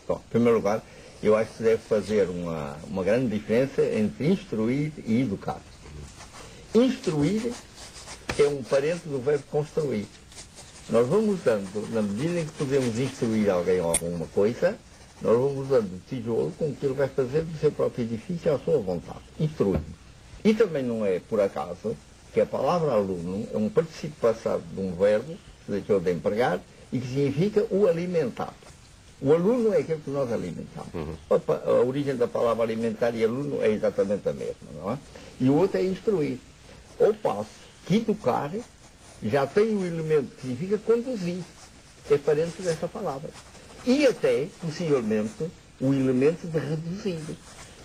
Bom, em primeiro lugar, eu acho que se deve fazer uma grande diferença entre instruir e educar. Instruir é um parente do verbo construir. Nós vamos dando, na medida em que podemos instruir alguém ou alguma coisa, nós vamos dando o tijolo com que ele vai fazer do seu próprio edifício à sua vontade. Instruir. E também não é por acaso que a palavra aluno é um participio passado de um verbo que se deixou de empregar e que significa o alimentar. O aluno é aquele que nós alimentamos. A origem da palavra alimentar e aluno é exatamente a mesma, não é? E o outro é instruir. Ao passo que educar já tem o elemento que significa conduzir. É parente dessa palavra. E até, possivelmente, o elemento de reduzir.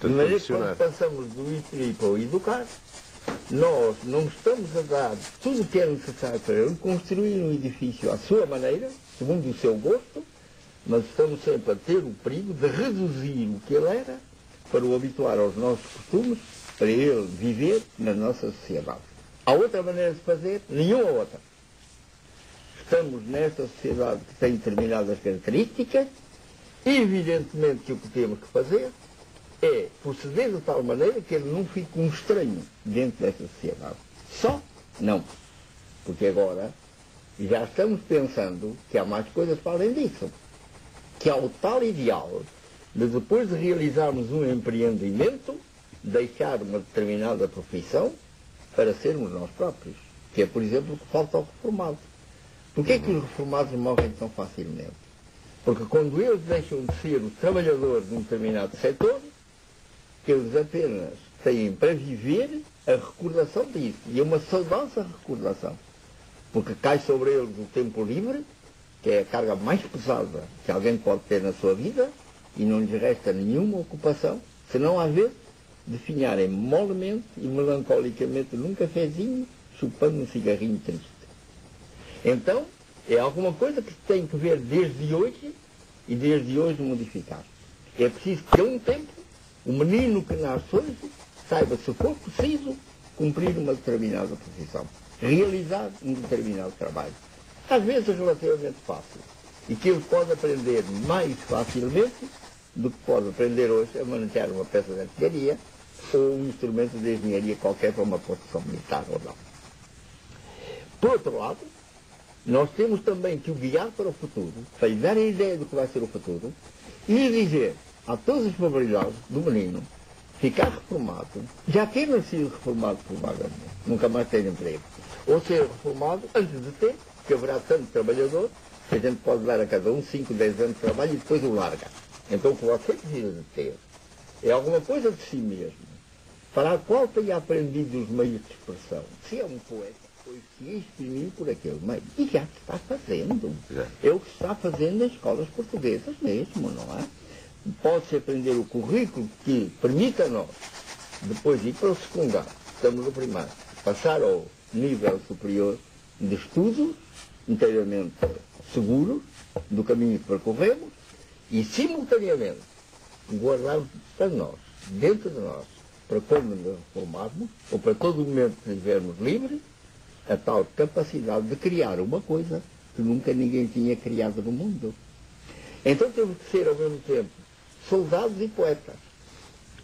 De maneira que quando passamos do instruir para o educar, nós não estamos a dar tudo o que é necessário para ele construir um edifício à sua maneira, segundo o seu gosto, mas estamos sempre a ter o perigo de reduzir o que ele era para o habituar aos nossos costumes, para ele viver na nossa sociedade. Há outra maneira de fazer? Nenhuma outra. Estamos nesta sociedade que tem determinadas características, e evidentemente que o que temos que fazer é proceder de tal maneira que ele não fique um estranho dentro desta sociedade. Só não. Porque agora já estamos pensando que há mais coisas para além disso. Que há o tal ideal de depois de realizarmos um empreendimento, deixar uma determinada profissão para sermos nós próprios. Que é, por exemplo, o que falta ao reformado. Porquê é que os reformados morrem tão facilmente? Porque quando eles deixam de ser o trabalhador de um determinado setor, eles apenas têm para viver a recordação disso. E é uma saudosa recordação. Porque cai sobre eles o tempo livre, que é a carga mais pesada que alguém pode ter na sua vida, e não lhes resta nenhuma ocupação, senão às vezes definharem molemente e melancolicamente num cafezinho, chupando um cigarrinho triste. Então, é alguma coisa que tem que ver desde hoje e desde hoje modificar. É preciso que a um tempo o menino que nasce hoje saiba, se for preciso, cumprir uma determinada profissão, realizar um determinado trabalho. Às vezes relativamente fácil, e que ele pode aprender mais facilmente do que pode aprender hoje a manejar uma peça de artilharia ou um instrumento de engenharia qualquer para uma construção militar ou não. Por outro lado, nós temos também que o guiar para o futuro, para lhe dar a ideia do que vai ser o futuro, e lhe dizer a todas as probabilidades do menino ficar reformado, já ter nascido reformado provavelmente, nunca mais ter emprego, ou ser reformado antes de ter, que haverá tanto trabalhador que a gente pode dar a cada um 5, 10 anos de trabalho e depois o larga. Então o que você precisa de ter é alguma coisa de si mesmo, para a qual tenha aprendido os meios de expressão. Se é um poeta, pois se exprimir por aquele meio. E já se está fazendo. É o que se está fazendo nas escolas portuguesas mesmo, não é? Pode-se aprender o currículo que permita a nós, depois de ir para o secundário, estamos no primário, passar ao nível superior de estudos, inteiramente seguros, do caminho que percorremos, e simultaneamente guardarmos para nós, dentro de nós, para quando nos reformarmos, ou para todo o momento que estivermos livres, a tal capacidade de criar uma coisa que nunca ninguém tinha criado no mundo. Então temos que ser, ao mesmo tempo, soldados e poetas.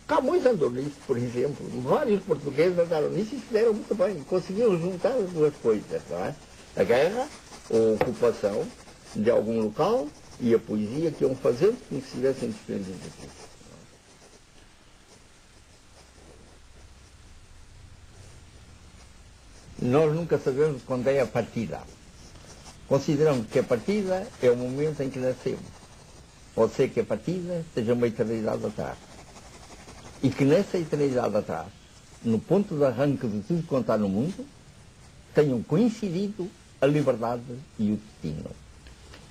Camões andou nisso, por exemplo. Vários portugueses andaram nisso e fizeram muito bem. Conseguiram juntar as duas coisas, não é? A guerra, a ocupação de algum local e a poesia que iam fazendo como se tivessem desprendido disso. Nós nunca sabemos quando é a partida. Consideramos que a partida é o momento em que nascemos. Pode ser que a partida esteja uma eternidade atrás. E que nessa eternidade atrás, no ponto de arranque de tudo quanto há no mundo, tenham coincidido a liberdade e o destino.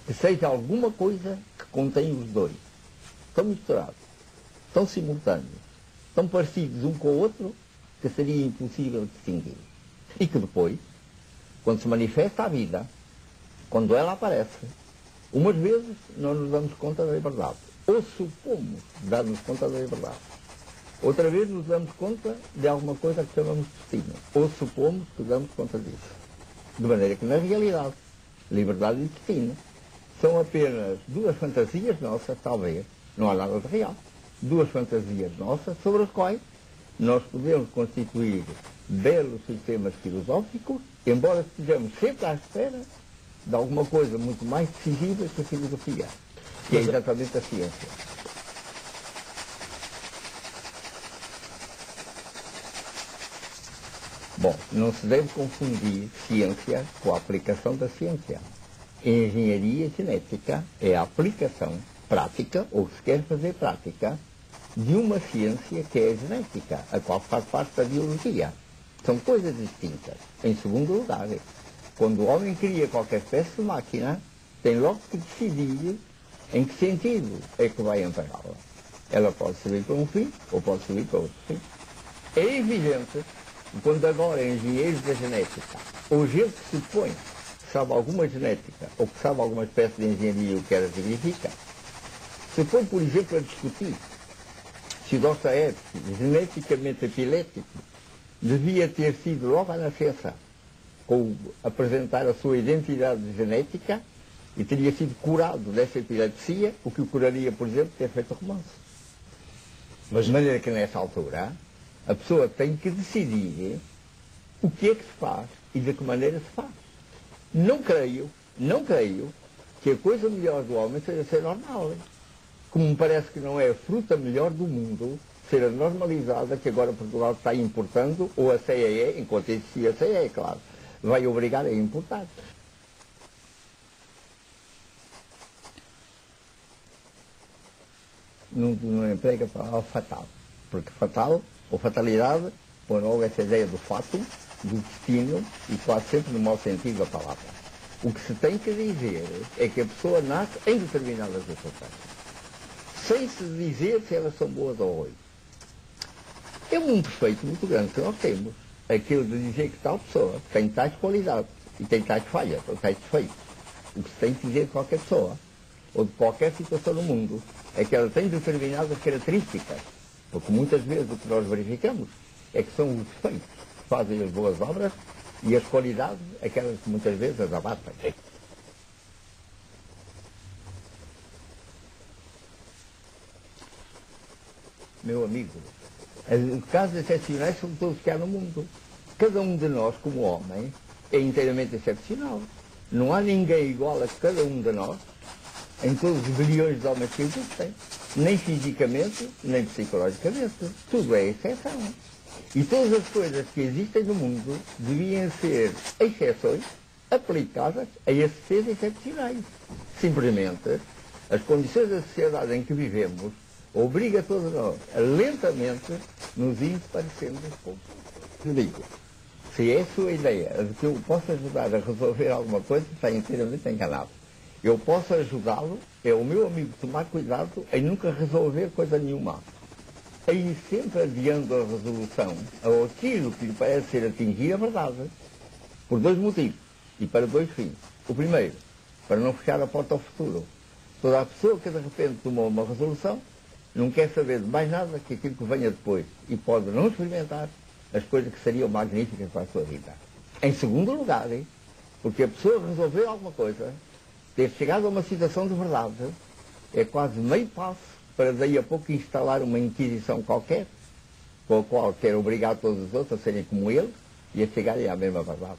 Que seja alguma coisa que contém os dois. Tão misturados, tão simultâneos, tão parecidos um com o outro, que seria impossível distinguir. E que depois, quando se manifesta a vida, quando ela aparece, umas vezes não nos damos conta da liberdade, ou supomos dar-nos conta da liberdade. Outra vez nos damos conta de alguma coisa que chamamos destino, ou supomos que damos conta disso. De maneira que, na realidade, liberdade e destino são apenas duas fantasias nossas, talvez, Não há nada de real. Duas fantasias nossas sobre as quais nós podemos constituir belos sistemas filosóficos, embora estejamos sempre à espera de alguma coisa muito mais decisiva que a filosofia, que é exatamente a ciência. Bom, não se deve confundir ciência com a aplicação da ciência. Engenharia genética é a aplicação prática, ou se quer fazer prática, de uma ciência que é a genética, a qual faz parte da biologia. São coisas distintas. Em segundo lugar, quando o homem cria qualquer espécie de máquina, tem logo que decidir em que sentido é que vai empregá-la. Ela pode servir para um fim ou pode servir para outro fim. É evidente que quando agora engenheiros da genética, ou gente que se põe, que sabe alguma genética, ou que sabe alguma espécie de engenharia o que ela significa, se põe, por exemplo, a discutir se Dostoiévski, geneticamente epilético, devia ter sido logo à nascença apresentar a sua identidade genética e teria sido curado dessa epilepsia, o que o curaria, por exemplo, ter feito romance. Mas de maneira que nessa altura a pessoa tem que decidir o que é que se faz e de que maneira se faz. Não creio que a coisa melhor do homem seja ser normal. Como me parece que não é a fruta melhor do mundo ser a normalizada que agora Portugal está importando, ou a CEE, enquanto existia a CEE, claro, vai obrigar a importar. Não emprega a palavra fatal, porque fatal, ou fatalidade, põe logo essa ideia do fato, do destino, e quase sempre no mau sentido da palavra. O que se tem que dizer é que a pessoa nasce em determinadas circunstâncias, sem se dizer se elas são boas ou ruins. É um defeito muito grande que nós temos, aquilo de dizer que tal pessoa tem tais qualidades, e tem tais falhas, ou tais defeitos. O que se tem que dizer de qualquer pessoa, ou de qualquer situação no mundo, é que ela tem determinadas características, porque muitas vezes o que nós verificamos é que são os defeitos que fazem as boas obras e as qualidades, aquelas que muitas vezes as abatem. Meu amigo, os casos excepcionais são todos que há no mundo. Cada um de nós, como homem, é inteiramente excepcional. Não há ninguém igual a cada um de nós, em todos os bilhões de homens que existem, nem fisicamente, nem psicologicamente. Tudo é exceção. E todas as coisas que existem no mundo deviam ser exceções aplicadas a esses seres excepcionais. Simplesmente, as condições da sociedade em que vivemos obriga todos nós a lentamente nos ir parecendo um pouco. Eu digo, se é a sua ideia de que eu posso ajudar a resolver alguma coisa, está inteiramente enganado. Eu posso ajudá-lo, é o meu amigo tomar cuidado em nunca resolver coisa nenhuma. Em sempre adiando a resolução ao aquilo que lhe parece ser atingir a verdade, por dois motivos e para dois fins. O primeiro, para não fechar a porta ao futuro. Toda a pessoa que de repente tomou uma resolução não quer saber de mais nada que aquilo que venha depois e pode não experimentar as coisas que seriam magníficas para a sua vida. Em segundo lugar, porque a pessoa resolveu alguma coisa, ter chegado a uma situação de verdade, é quase meio passo para daí a pouco instalar uma inquisição qualquer, com a qual quer obrigar todos os outros a serem como ele e a chegarem à mesma verdade.